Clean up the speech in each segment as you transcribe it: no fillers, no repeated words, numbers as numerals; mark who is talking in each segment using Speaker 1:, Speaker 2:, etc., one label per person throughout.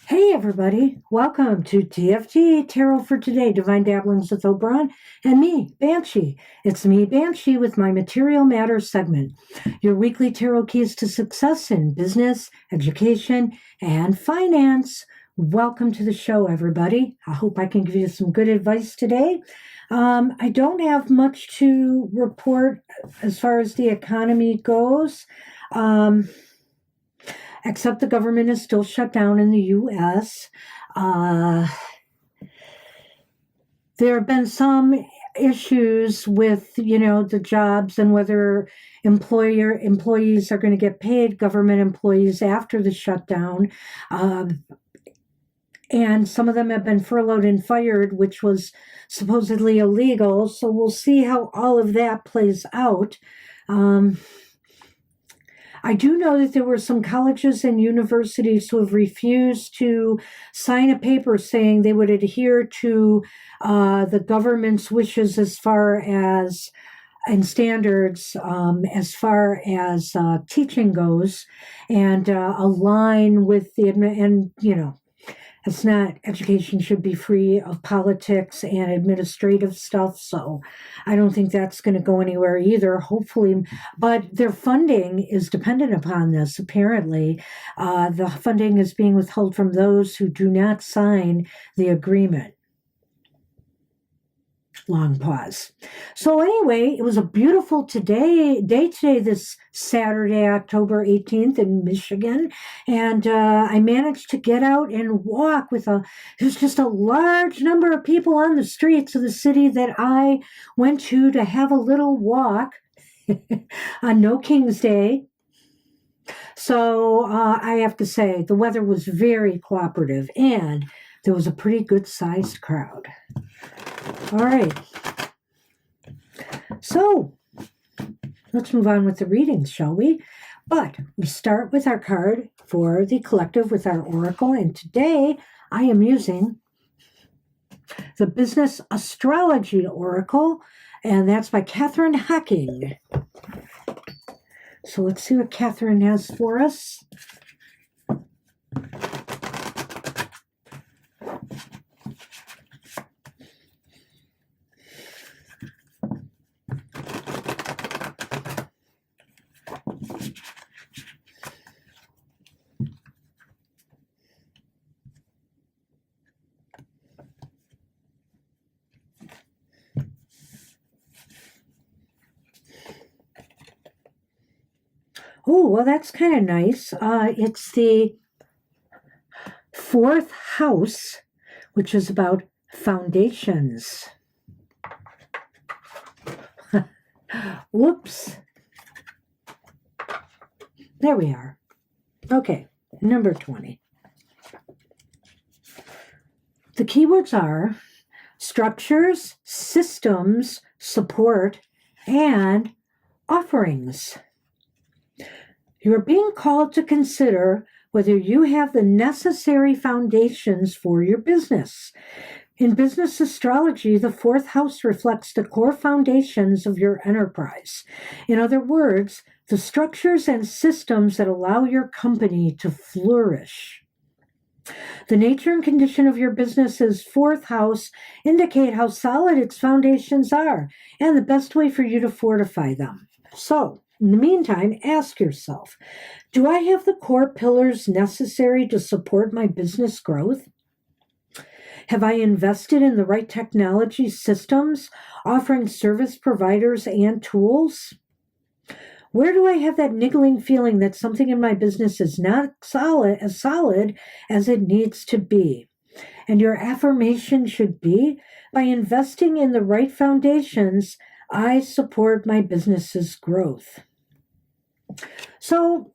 Speaker 1: Hey everybody, welcome to TFT Tarot for Today, Divine Dabblings with Oberon, and me, Banshee. It's me, Banshee, with my Material Matters segment, your weekly tarot keys to success in business, education, and finance. Welcome to the show, everybody. I hope I can give you some good advice today. I don't have much to report as far as the economy goes. Except the government is still shut down in the U.S. There have been some issues with, the jobs and whether employees are going to get paid, government employees, after the shutdown. And some of them have been furloughed and fired, which was supposedly illegal. So we'll see how all of that plays out. I do know that there were some colleges and universities who have refused to sign a paper saying they would adhere to the government's wishes as far as and standards as far as teaching goes, and align with it's not, education should be free of politics and administrative stuff, so I don't think that's going to go anywhere either, hopefully. But their funding is dependent upon this, apparently. The funding is being withheld from those who do not sign the agreement. Long pause. So anyway, it was a beautiful day today, this Saturday, October 18th in Michigan. And I managed to get out and walk there's just a large number of people on the streets of the city that I went to have a little walk on No King's Day. So I have to say, the weather was very cooperative and there was a pretty good sized crowd. All right, so let's move on with the readings, shall we? But we start with our card for the collective with our oracle, and today I am using the Business Astrology Oracle, and that's by Catherine Hocking. So let's see what Catherine has for us. Oh, well, that's kind of nice. It's the fourth house, which is about foundations. Whoops. There we are. Okay, number 20. The keywords are structures, systems, support, and offerings. You are being called to consider whether you have the necessary foundations for your business. In business astrology, the fourth house reflects the core foundations of your enterprise. In other words, the structures and systems that allow your company to flourish. The nature and condition of your business's fourth house indicate how solid its foundations are and the best way for you to fortify them. So, in the meantime, ask yourself, do I have the core pillars necessary to support my business growth? Have I invested in the right technology systems, offering service providers and tools? Where do I have that niggling feeling that something in my business is not solid as it needs to be? And your affirmation should be, by investing in the right foundations, I support my business's growth. So,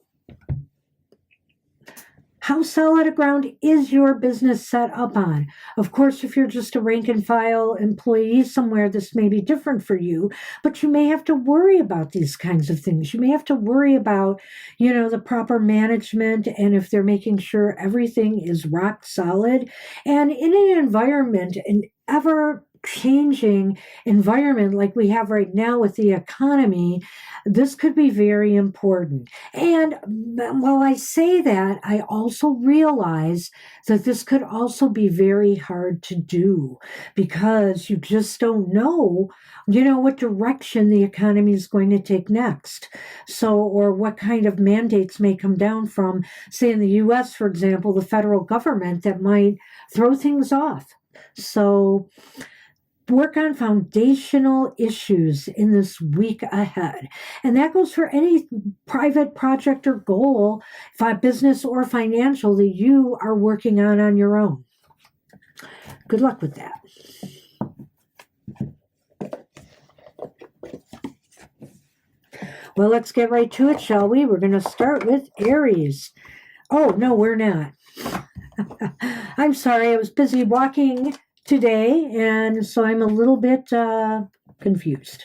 Speaker 1: How solid a ground is your business set up on? Of course, if you're just a rank and file employee somewhere, this may be different for you, but you may have to worry about these kinds of things. You may have to worry about, the proper management and if they're making sure everything is rock solid. And in an environment, an ever changing environment like we have right now with the economy, this could be very important. And while I say that, I also realize that this could also be very hard to do because you just don't know, what direction the economy is going to take next. So, or what kind of mandates may come down from, say, in the US, for example, the federal government that might throw things off. So, work on foundational issues in this week ahead. And that goes for any private project or goal, business or financial, that you are working on your own. Good luck with that. Well, let's get right to it, shall we? We're going to start with Aries. Oh, no, we're not. I'm sorry, I was busy walking today, and so I'm a little bit confused.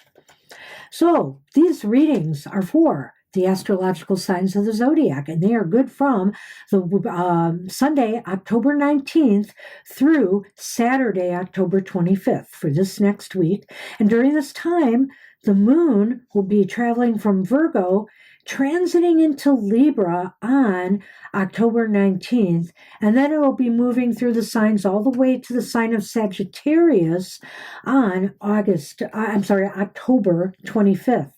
Speaker 1: So these readings are for the astrological signs of the zodiac, and they are good from the Sunday, October 19th through Saturday, October 25th for this next week. And during this time, the moon will be traveling from Virgo, transiting into Libra on October 19th, and then it will be moving through the signs all the way to the sign of Sagittarius on October 25th.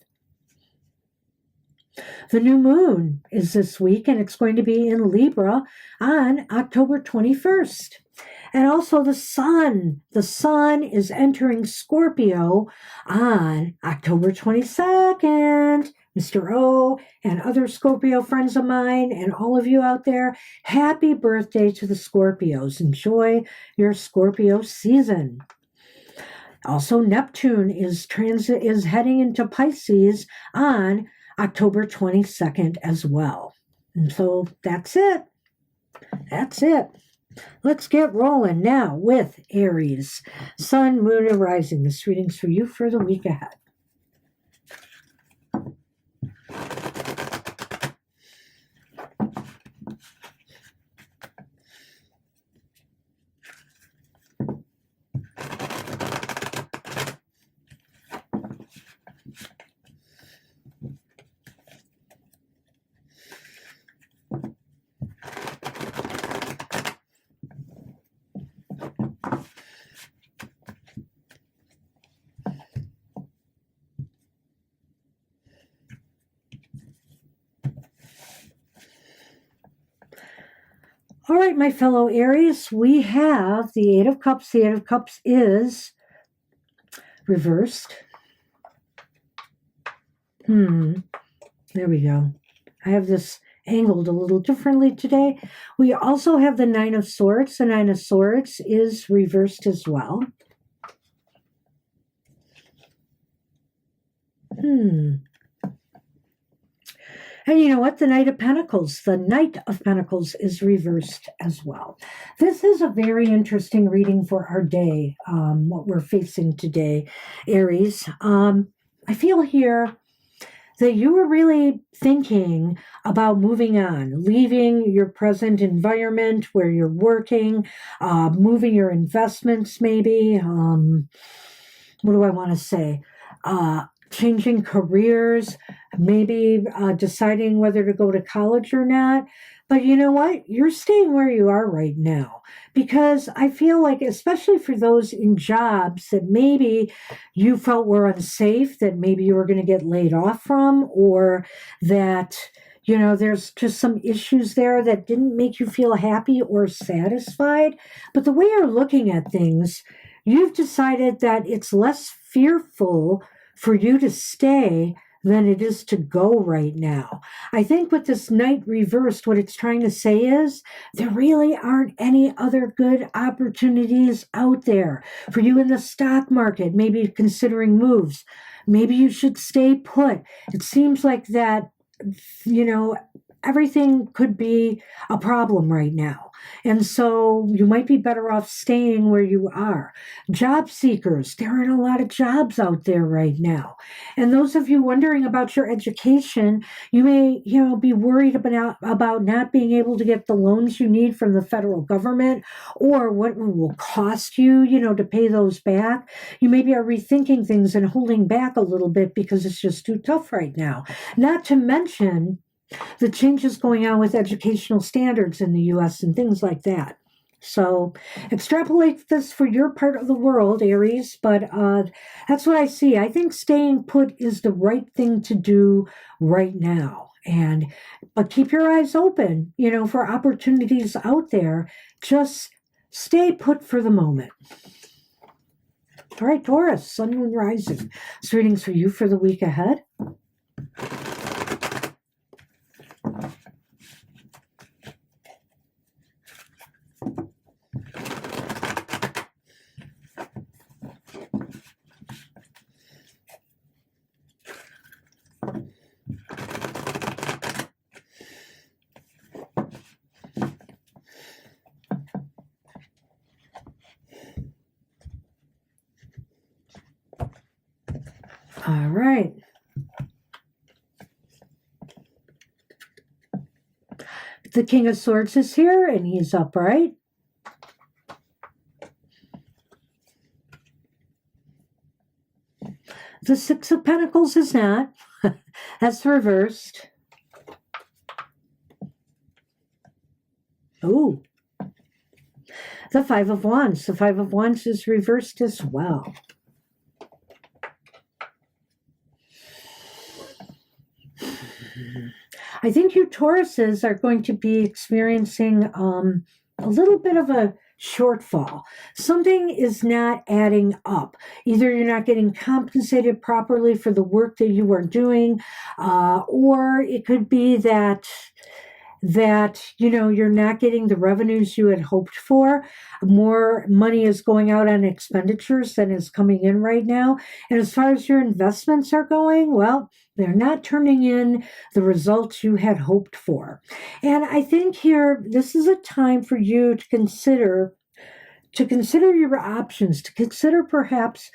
Speaker 1: The new moon is this week, and it's going to be in Libra on October 21st. And also the sun is entering Scorpio on October 22nd. Mr. O and other Scorpio friends of mine and all of you out there, happy birthday to the Scorpios. Enjoy your Scorpio season. Also, Neptune is heading into Pisces on October 22nd as well. And so that's it. Let's get rolling now with Aries. Sun, Moon, and Rising. This reading's for you for the week ahead. All right, my fellow Aries, we have the Eight of Cups. The Eight of Cups is reversed. There we go. I have this angled a little differently today. We also have the Nine of Swords. The Nine of Swords is reversed as well. And you know what? The Knight of Pentacles. The Knight of Pentacles is reversed as well. This is a very interesting reading for our day, what we're facing today, Aries. I feel here that you were really thinking about moving on, leaving your present environment where you're working, moving your investments maybe. What do I want to say? Changing careers, maybe deciding whether to go to college or not. But you know what? You're staying where you are right now, because I feel like, especially for those in jobs that maybe you felt were unsafe, that maybe you were going to get laid off from, or that, there's just some issues there that didn't make you feel happy or satisfied. But the way you're looking at things, you've decided that it's less fearful for you to stay than it is to go right now. I think with this Knight reversed, what it's trying to say is there really aren't any other good opportunities out there for you in the stock market, maybe considering moves. Maybe you should stay put. It seems like that, everything could be a problem right now. And so you might be better off staying where you are. Job seekers, there aren't a lot of jobs out there right now. And those of you wondering about your education, you may, be worried about not being able to get the loans you need from the federal government, or what it will cost you, to pay those back. You maybe are rethinking things and holding back a little bit because it's just too tough right now. Not to mention the changes going on with educational standards in the US and things like that. So extrapolate this for your part of the world, Aries, but that's what I see. I think staying put is the right thing to do right now. But keep your eyes open, for opportunities out there. Just stay put for the moment. All right, Taurus, Sun, Moon, Rising. This reading's for you for the week ahead. All right. The King of Swords is here, and he's upright. The Six of Pentacles is not. That's reversed. Oh. The Five of Wands. The Five of Wands is reversed as well. I think you Tauruses are going to be experiencing a little bit of a shortfall. Something is not adding up. Either you're not getting compensated properly for the work that you are doing, or it could be that you're not getting the revenues you had hoped for. More money is going out on expenditures than is coming in right now. And as far as your investments are going, well, they're not turning in the results you had hoped for. And I think here, this is a time for you to consider your options, to consider perhaps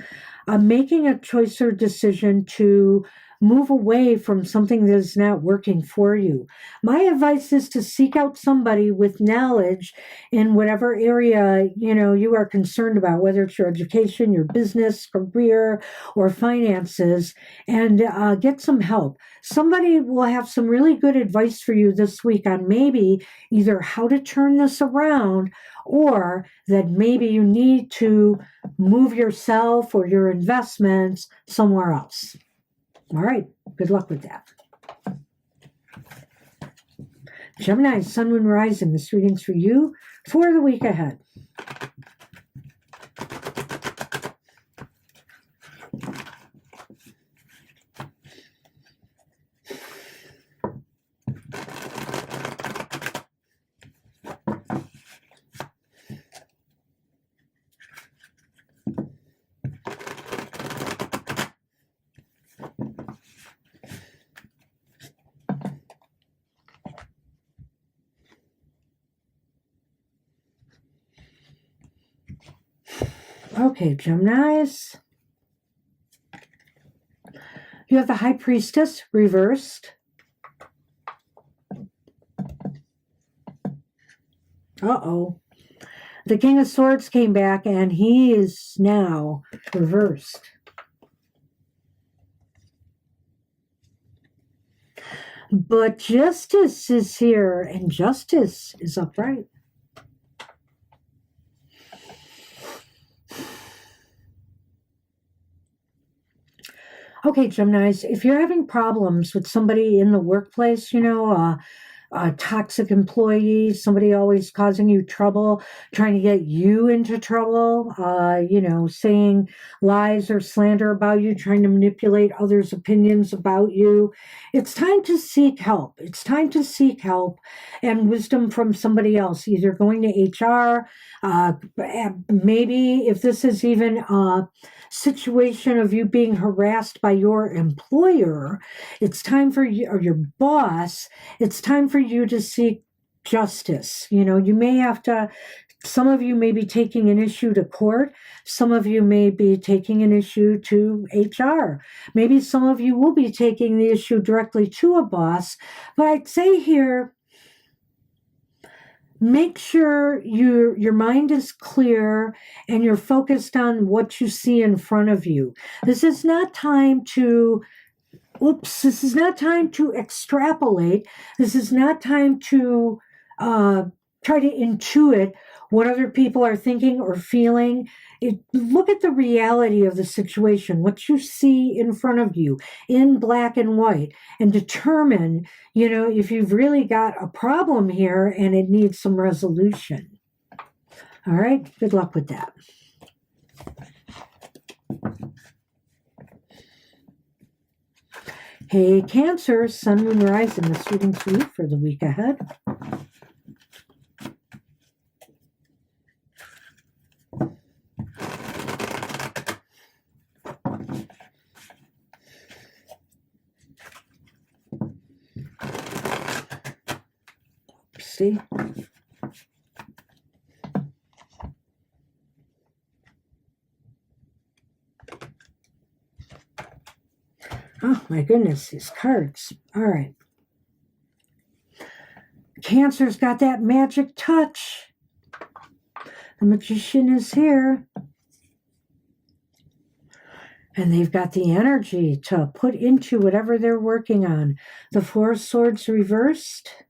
Speaker 1: making a choice or decision to move away from something that is not working for you. My advice is to seek out somebody with knowledge in whatever area, you are concerned about, whether it's your education, your business, career, or finances, and get some help. Somebody will have some really good advice for you this week on maybe either how to turn this around, or that maybe you need to move yourself or your investments somewhere else. All right, good luck with that. Gemini, Sun, Moon, Rising. This reading's for you for the week ahead. Okay, Geminis. You have the High Priestess reversed. Uh-oh. The King of Swords came back, and he is now reversed. But Justice is here, and Justice is upright. Okay, Geminis, if you're having problems with somebody in the workplace, a toxic employee, somebody always causing you trouble, trying to get you into trouble, saying lies or slander about you, trying to manipulate others' opinions about you. It's time to seek help. It's time to seek help and wisdom from somebody else, either going to HR, maybe if this is even a situation of you being harassed by your employer, it's time for you, or your boss, it's time for for you to seek justice. You know, you may have to, some of you may be taking an issue to court. Some of you may be taking an issue to HR. Maybe some of you will be taking the issue directly to a boss. But I'd say here, make sure your mind is clear and you're focused on what you see in front of you. This is not time to this is not time to extrapolate. This is not time to try to intuit what other people are thinking or feeling. Look at the reality of the situation, what you see in front of you in black and white, and determine, you know, if you've really got a problem here and it needs some resolution. All right, good luck with that. Hey, Cancer, Sun, Moon, Rising, the reading for you for the week ahead. See? Oh my goodness, these cards. All right. Cancer's got that magic touch. The Magician is here. And they've got the energy to put into whatever they're working on. The Four of Swords reversed.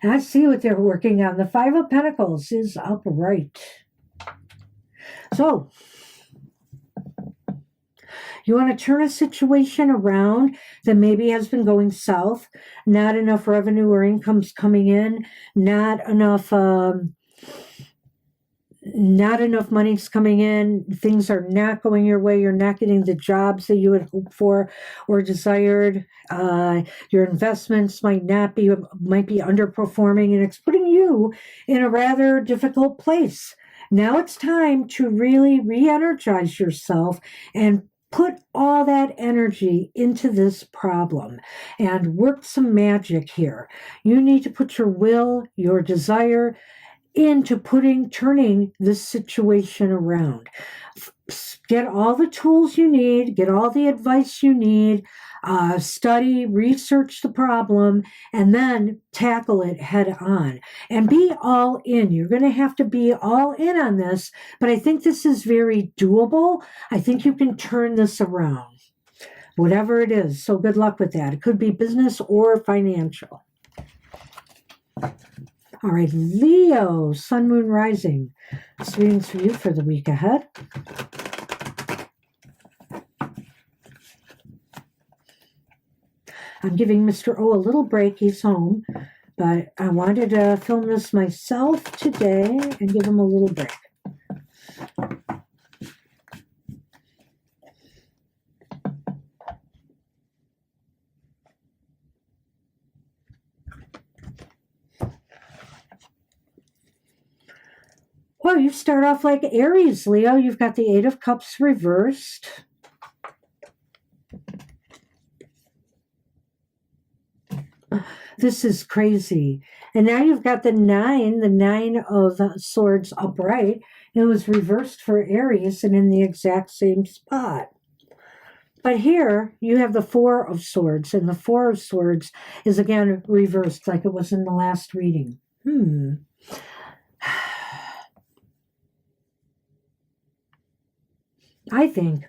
Speaker 1: I see what they're working on. The Five of Pentacles is upright. So, you want to turn a situation around that maybe has been going south. Not enough revenue or income's coming in. Not enough money's coming in. Things are not going your way. You're not getting the jobs that you had hoped for or desired. Your investments might be underperforming, and it's putting you in a rather difficult place. Now it's time to really re-energize yourself and put all that energy into this problem and work some magic here. You need to put your will, your desire into turning this situation around. Get all the tools you need, get all the advice you need, study, research the problem, and then tackle it head on. And be all in. You're going to have to be all in on this, but I think this is very doable. I think you can turn this around, whatever it is. So good luck with that. It could be business or financial. All right, Leo, Sun, Moon, Rising. This reading's for you for the week ahead. I'm giving Mr. O a little break. He's home, but I wanted to film this myself today and give him a little break. Well, you start off like Aries, Leo. You've got the Eight of Cups reversed. This is crazy. And now you've got the Nine of Swords upright. It was reversed for Aries and in the exact same spot. But here you have the Four of Swords, and the Four of Swords is again reversed like it was in the last reading. I think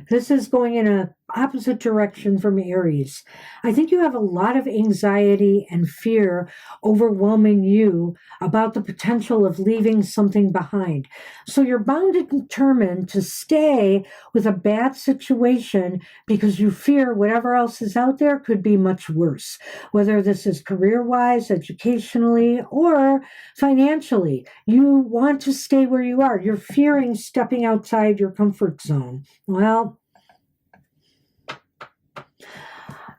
Speaker 1: this is going in an opposite direction from Aries. I think you have a lot of anxiety and fear overwhelming you about the potential of leaving something behind. So you're bound and determined to stay with a bad situation because you fear whatever else is out there could be much worse, whether this is career-wise, educationally, or financially. You want to stay where you are. You're fearing stepping outside your comfort zone. Well,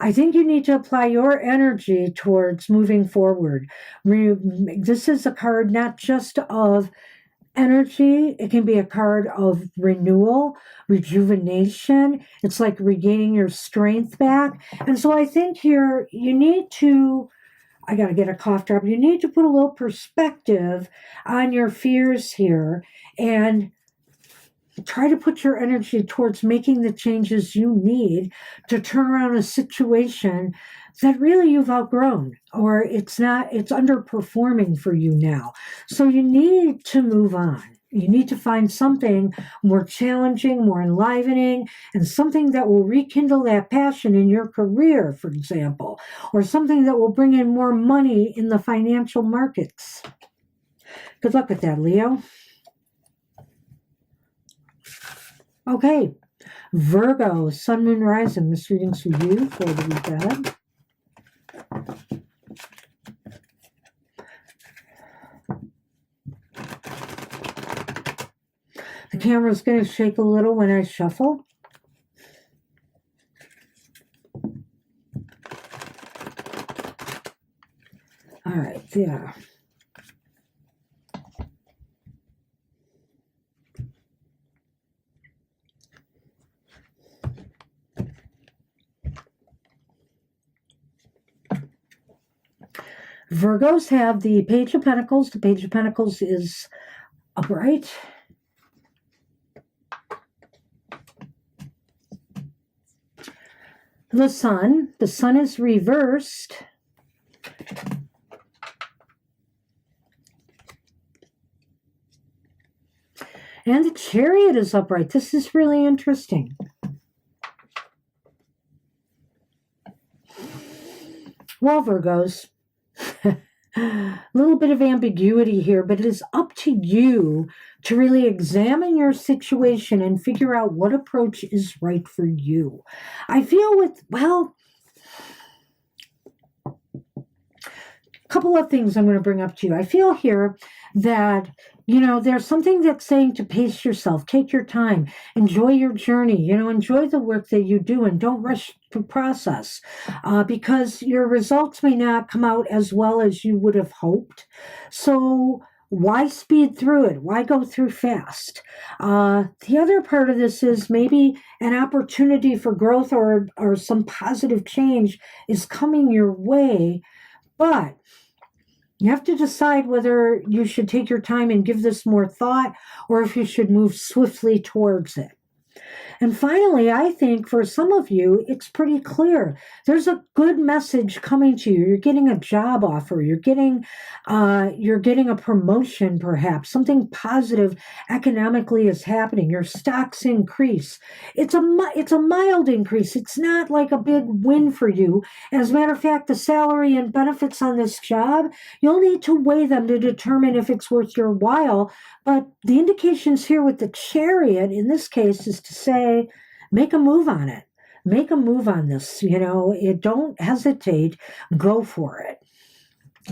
Speaker 1: I think you need to apply your energy towards moving forward. This is a card not just of energy. It can be a card of renewal, rejuvenation. It's like regaining your strength back. And so I think here you need to, I got to get a cough drop. You need to put a little perspective on your fears here and try to put your energy towards making the changes you need to turn around a situation that really you've outgrown, or it's underperforming for you now. So you need to move on. You need to find something more challenging, more enlivening, and something that will rekindle that passion in your career, for example, or something that will bring in more money in the financial markets. Good luck with that, Leo. Okay, Virgo, Sun, Moon, Rising. This reading's for you for the week ahead. The camera's going to shake a little when I shuffle. All right, there. Virgos have the Page of Pentacles. The Page of Pentacles is upright. The Sun is reversed. And the Chariot is upright. This is really interesting. Well, Virgos, a little bit of ambiguity here, but it is up to you to really examine your situation and figure out what approach is right for you. I feel a couple of things I'm going to bring up to you. I feel here that, there's something that's saying to pace yourself, take your time, enjoy your journey, enjoy the work that you do and don't rush the process because your results may not come out as well as you would have hoped. So why speed through it? Why go through fast? The other part of this is maybe an opportunity for growth or some positive change is coming your way, but you have to decide whether you should take your time and give this more thought or if you should move swiftly towards it. And finally, I think for some of you, it's pretty clear. There's a good message coming to you. You're getting a job offer. You're getting a promotion, perhaps. Something positive economically is happening. Your stocks increase. It's a mild increase. It's not like a big win for you. As a matter of fact, the salary and benefits on this job, you'll need to weigh them to determine if it's worth your while. But the indications here with the Chariot, in this case, is to say, make a move on it. Make a move on this. Don't hesitate. Go for it.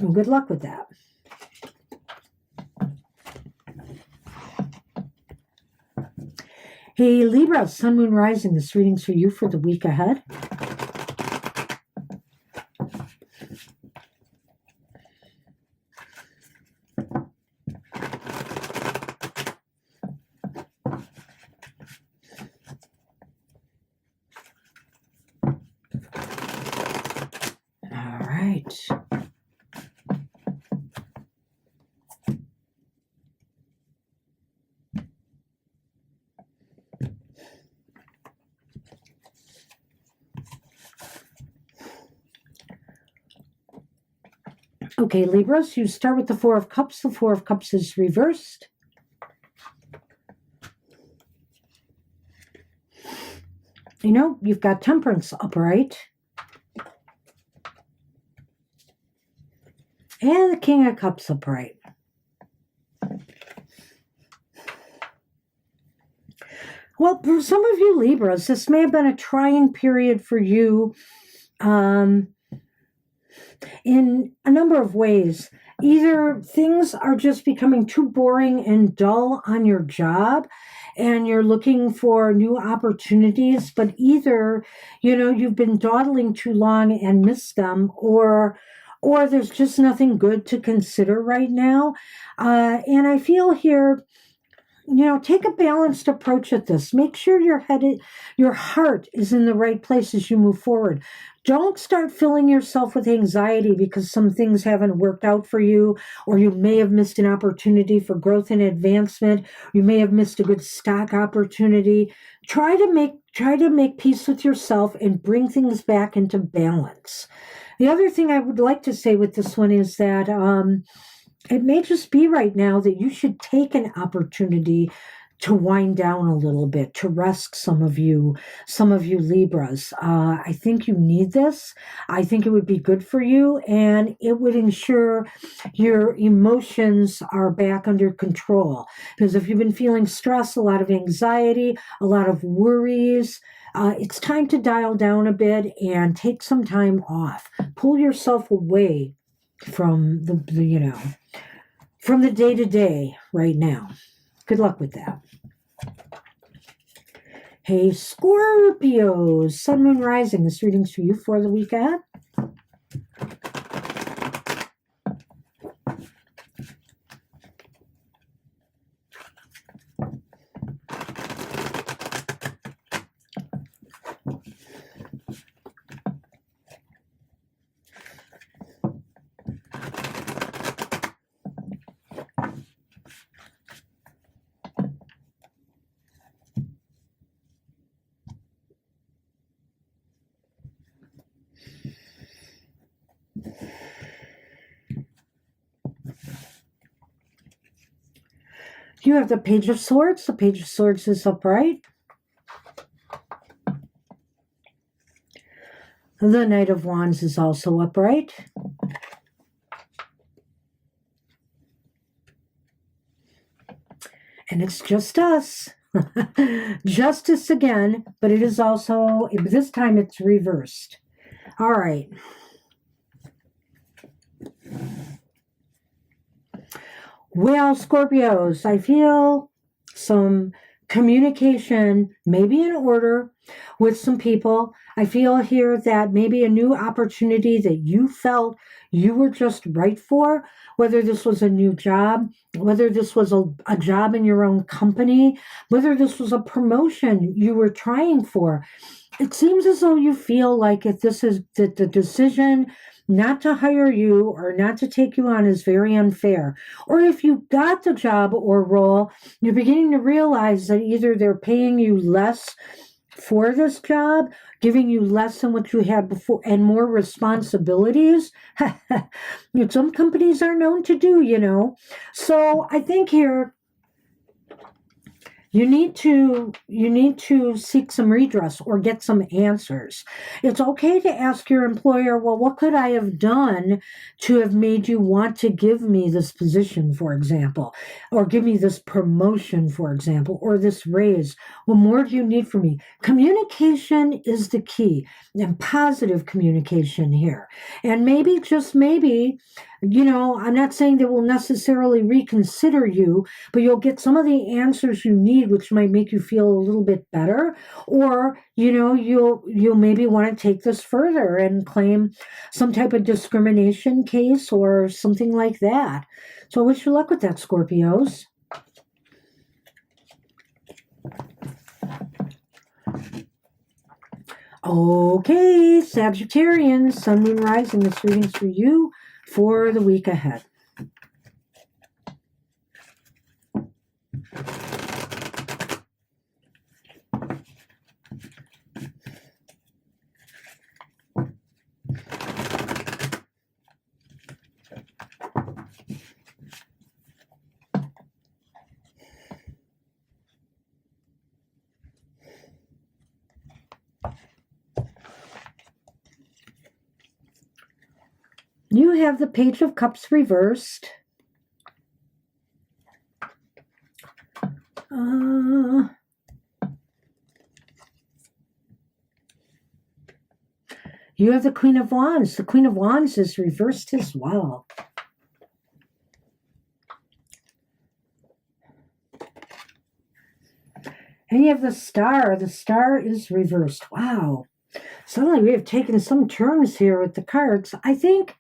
Speaker 1: Well, good luck with that. Hey, Libra, Sun, Moon, Rising. This reading's for you for the week ahead. Okay, Libras, you start with the Four of Cups. The Four of Cups is reversed. You've got Temperance upright. And the King of Cups upright. Well, for some of you Libras, this may have been a trying period for you in a number of ways. Either things are just becoming too boring and dull on your job and you're looking for new opportunities, but either, you've been dawdling too long and missed them, or or there's just nothing good to consider right now. And I feel here, take a balanced approach at this. Make sure your heart is in the right place as you move forward. Don't start filling yourself with anxiety because some things haven't worked out for you, or you may have missed an opportunity for growth and advancement. You may have missed a good stock opportunity. Try to make peace with yourself and bring things back into balance. The other thing I would like to say with this one is that it may just be right now that you should take an opportunity to wind down a little bit, to rest some of you Libras. I think you need this. I think it would be good for you, and it would ensure your emotions are back under control. Because if you've been feeling stress, a lot of anxiety, a lot of worries, it's time to dial down a bit and take some time off. Pull yourself away from from the day-to-day right now. Good luck with that. Hey, Scorpios, Sun, Moon, Rising. This reading's for you for the week ahead. You have the Page of Swords. The Page of Swords is upright. The Knight of Wands is also upright. And it's just us. Justice again, but it is also, this time it's reversed. All right. Well, Scorpios, I feel some communication, maybe in order, with some people. I feel here that maybe a new opportunity that you felt you were just right for, whether this was a new job, whether this was a job in your own company, whether this was a promotion you were trying for. It seems as though you feel like if this is that the decision not to hire you or not to take you on is very unfair. Or if you got the job or role, you're beginning to realize that either they're paying you less for this job, giving you less than what you had before, and more responsibilities. Some companies are known to do, So I think here, you need to seek some redress or get some answers. It's okay to ask your employer, well, what could I have done to have made you want to give me this position, for example, or give me this promotion, for example, or this raise? What more do you need from me? Communication is the key, and positive communication here. And maybe, just maybe, I'm not saying they will necessarily reconsider you, but you'll get some of the answers you need, which might make you feel a little bit better. Or, you'll maybe want to take this further and claim some type of discrimination case or something like that. So I wish you luck with that, Scorpios. Okay, Sagittarians, Sun, Moon, Rising. This reading's for you for the week ahead. You have the Page of Cups reversed. You have the Queen of Wands. The Queen of Wands is reversed as well. And you have the Star. The Star is reversed. Wow. Suddenly we have taken some turns here with the cards. I think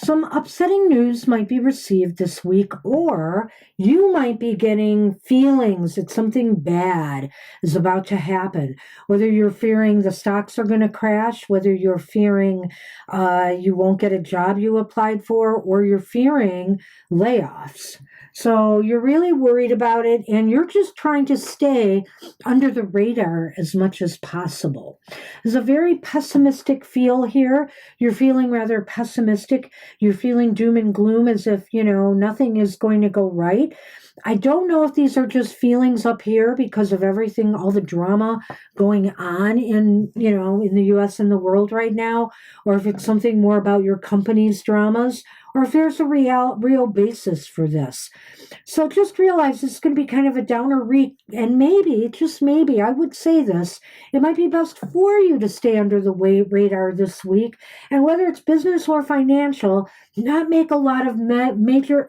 Speaker 1: Some upsetting news might be received this week, or you might be getting feelings that something bad is about to happen. Whether you're fearing the stocks are going to crash, whether you're fearing you won't get a job you applied for, or you're fearing layoffs. So you're really worried about it, and you're just trying to stay under the radar as much as possible. There's a very pessimistic feel here. You're feeling rather pessimistic. You're feeling doom and gloom, as if, nothing is going to go right. I don't know if these are just feelings up here because of everything, all the drama going on in the US and the world right now, or if it's something more about your company's dramas, or if there's a real basis for this. So just realize this is going to be kind of a downer week, and maybe, just maybe, I would say this, it might be best for you to stay under the radar this week, and whether it's business or financial, not make a lot of major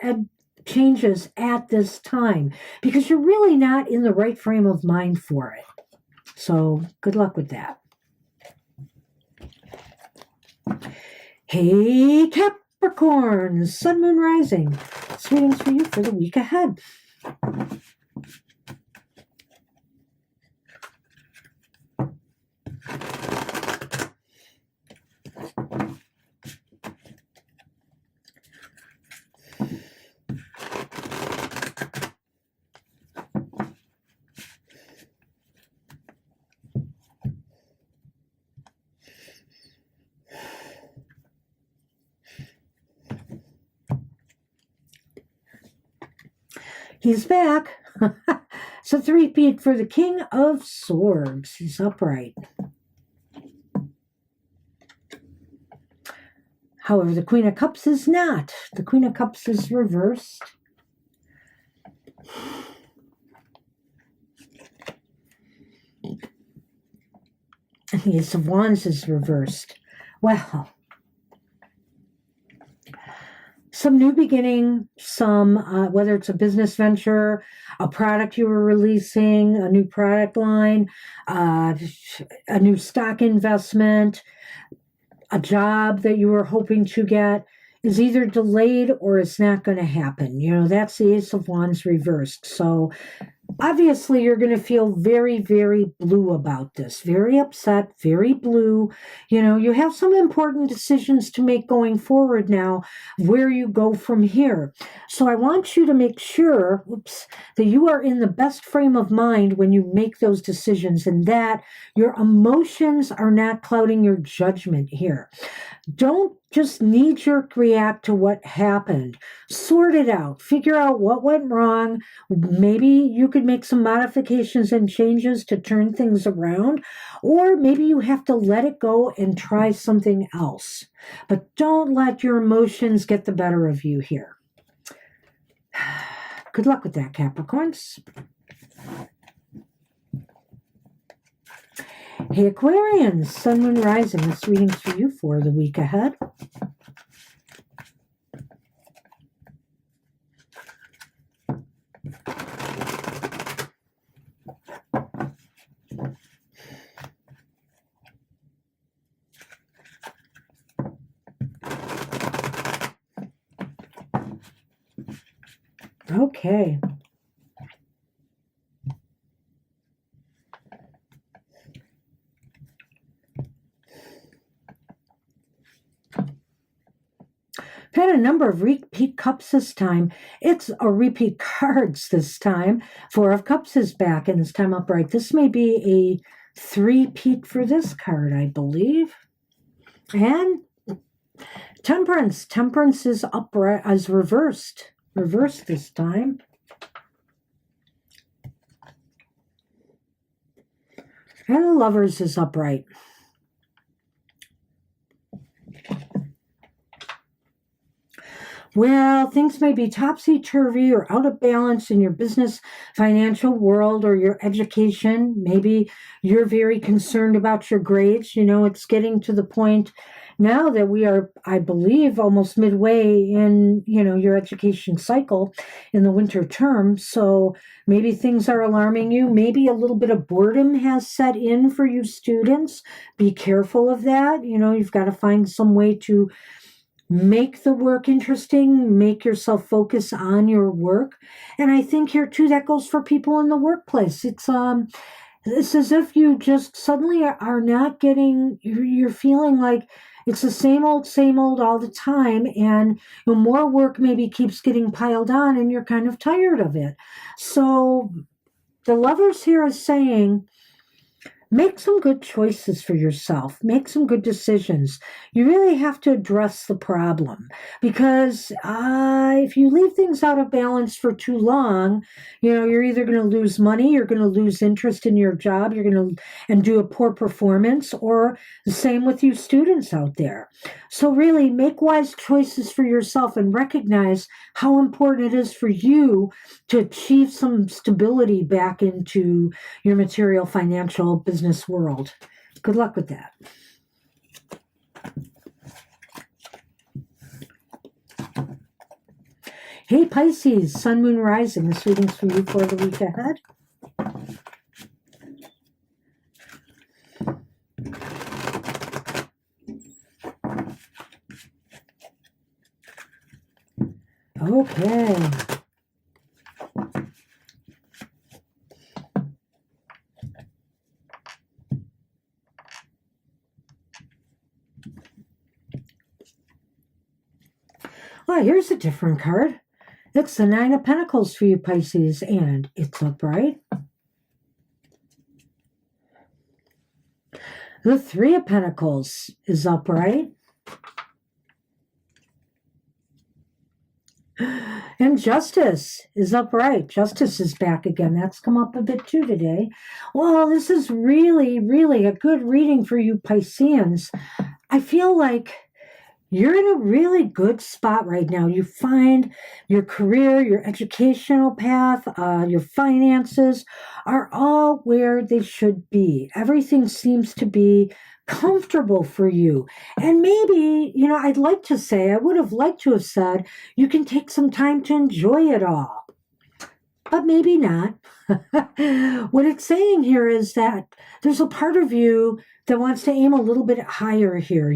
Speaker 1: changes at this time, because you're really not in the right frame of mind for it. So good luck with that. Hey, Capricorn, Sun, Moon, Rising. Readings for you for the week ahead. He's back. It's a three-peat for the King of Swords. He's upright. However, the Queen of Cups is not. The Queen of Cups is reversed. And the Ace of Wands is reversed. Well, some new beginning, whether it's a business venture, a product you were releasing, a new product line, a new stock investment, a job that you were hoping to get is either delayed or it's not going to happen. That's the Ace of Wands reversed. So obviously you're going to feel very, very blue about this, very upset, very blue. You have some important decisions to make going forward now, where you go from here. So I want you to make sure, that you are in the best frame of mind when you make those decisions, and that your emotions are not clouding your judgment here. Don't just knee-jerk react to what happened. Sort it out. Figure out what went wrong. Maybe you could make some modifications and changes to turn things around, or maybe you have to let it go and try something else. But don't let your emotions get the better of you here. Good luck with that, Capricorns. Hey, Aquarians, Sun, Moon, Rising. This reading's for you for the week ahead. Okay. I've had a number of repeat cups this time. It's a repeat cards this time. Four of Cups is back, and this time upright. This may be a three-peat for this card, I believe. And Temperance. Temperance is upright, as reversed. Reversed this time. And the Lovers is upright. Well, things may be topsy-turvy or out of balance in your business, financial world, or your education. Maybe you're very concerned about your grades. It's getting to the point now that we are, I believe, almost midway in, your education cycle in the winter term. So maybe things are alarming you. Maybe a little bit of boredom has set in for you students. Be careful of that. You've got to find some way to make the work interesting, make yourself focus on your work. And I think here too, that goes for people in the workplace. It's as if you just suddenly are not getting, you're feeling like it's the same old all the time. And more work maybe keeps getting piled on and you're kind of tired of it. So the Lovers here is saying, make some good choices for yourself. Make some good decisions. You really have to address the problem because if you leave things out of balance for too long, you're either going to lose money, you're going to lose interest in your job, you're going to and do a poor performance, or the same with you students out there. So really make wise choices for yourself and recognize how important it is for you to achieve some stability back into your material, financial, business world. Good luck with that. Hey, Pisces, Sun, Moon, Rising. This reading's for you for the week ahead. Okay. Well, here's a different card. It's the Nine of Pentacles for you, Pisces, and it's upright. The Three of Pentacles is upright. And Justice is upright. Justice is back again. That's come up a bit too today. Well, this is really, really a good reading for you, Pisceans. I feel like you're in a really good spot right now. You find your career, your educational path, your finances are all where they should be. Everything seems to be comfortable for you. And maybe, I would have liked to have said, you can take some time to enjoy it all. But maybe not. What it's saying here is that there's a part of you that wants to aim a little bit higher here.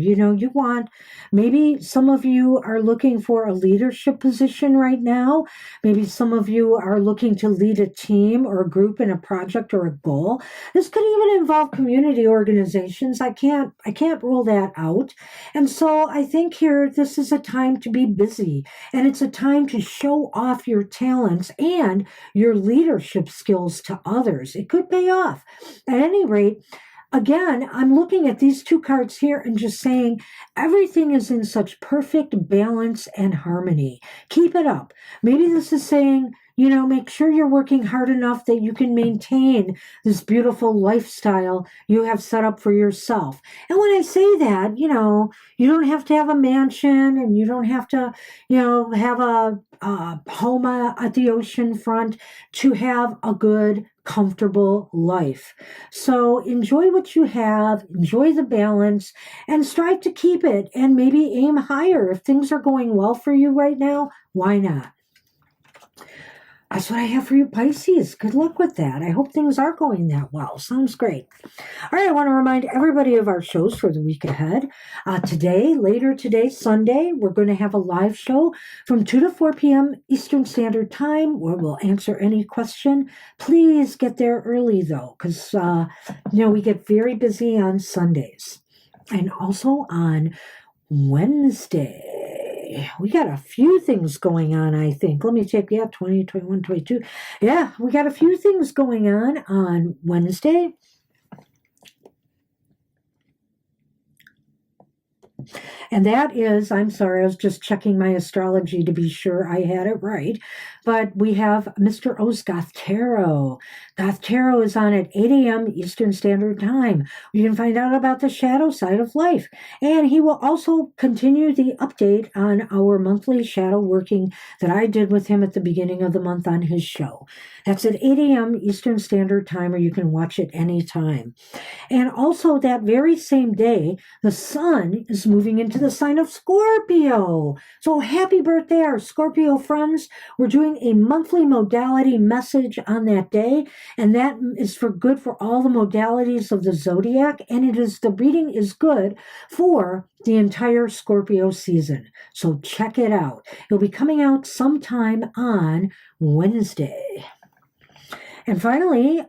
Speaker 1: Maybe some of you are looking for a leadership position right now. Maybe some of you are looking to lead a team or a group in a project or a goal. This could even involve community organizations. I can't rule that out. And so I think here, this is a time to be busy, and it's a time to show off your talents and your leadership skills to others. It could pay off. At any rate, again, I'm looking at these two cards here and just saying everything is in such perfect balance and harmony. Keep it up. Maybe this is saying, make sure you're working hard enough that you can maintain this beautiful lifestyle you have set up for yourself. And when I say that, you don't have to have a mansion and you don't have to, have a home at the ocean front to have a good, comfortable life. So enjoy what you have, enjoy the balance, and strive to keep it, and maybe aim higher. If things are going well for you right now, why not? That's what I have for you, Pisces. Good luck with that. I hope things are going that well. Sounds great. All right, I want to remind everybody of our shows for the week ahead. Later today, Sunday, we're going to have a live show from 2 to 4 p.m. Eastern Standard Time where we'll answer any question. Please get there early, though, because, we get very busy on Sundays. And also on Wednesday, we got a few things going on, I think. Let me check. 20, 21, 22. Yeah, we got a few things going on Wednesday. And that is, I'm sorry, I was just checking my astrology to be sure I had it right. But we have Mr. O's Goth Tarot. Goth Tarot is on at 8 a.m. Eastern Standard Time. You can find out about the shadow side of life. And he will also continue the update on our monthly shadow working that I did with him at the beginning of the month on his show. That's at 8 a.m. Eastern Standard Time, or you can watch it anytime. And also that very same day, the sun is moving into the sign of Scorpio. So happy birthday, our Scorpio friends. We're doing a monthly modality message on that day, and that is for good for all the modalities of the Zodiac, and the reading is good for the entire Scorpio season. So check it out. It'll be coming out sometime on Wednesday. And finally,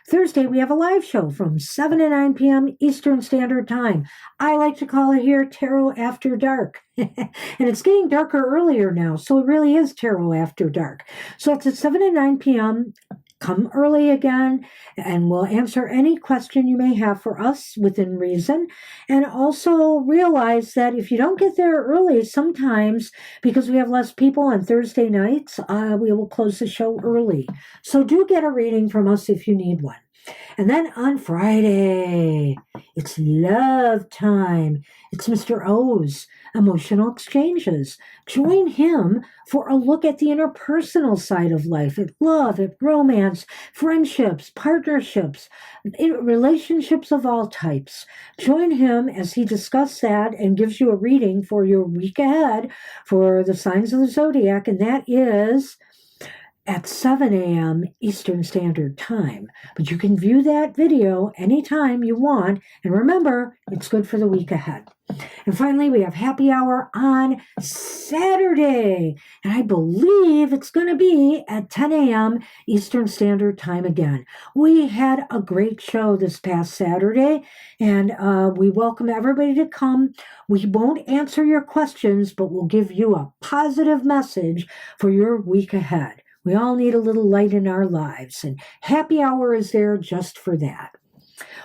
Speaker 1: Thursday we have a live show from 7 to 9 p.m. Eastern Standard Time. I like to call it here Tarot After Dark. And it's getting darker earlier now, so it really is Tarot After Dark. So it's at 7 to 9 p.m. Come early again, and we'll answer any question you may have for us within reason. And also realize that if you don't get there early, sometimes because we have less people on Thursday nights, we will close the show early. So do get a reading from us if you need one. And then on Friday, it's love time. It's Mr. O's Emotional Exchanges. Join him for a look at the interpersonal side of life, at love, at romance, friendships, partnerships, relationships of all types. Join him as he discusses that and gives you a reading for your week ahead for the signs of the Zodiac, and that is at 7 a.m. Eastern Standard Time. But you can view that video anytime you want. And remember, it's good for the week ahead. And finally, we have happy hour on Saturday. And I believe it's going to be at 10 a.m. Eastern Standard Time again. We had a great show this past Saturday, and we welcome everybody to come. We won't answer your questions, but we'll give you a positive message for your week ahead. We all need a little light in our lives, and happy hour is there just for that.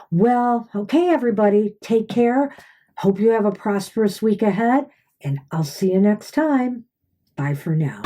Speaker 1: Well, okay, everybody, take care. Hope you have a prosperous week ahead, and I'll see you next time. Bye for now.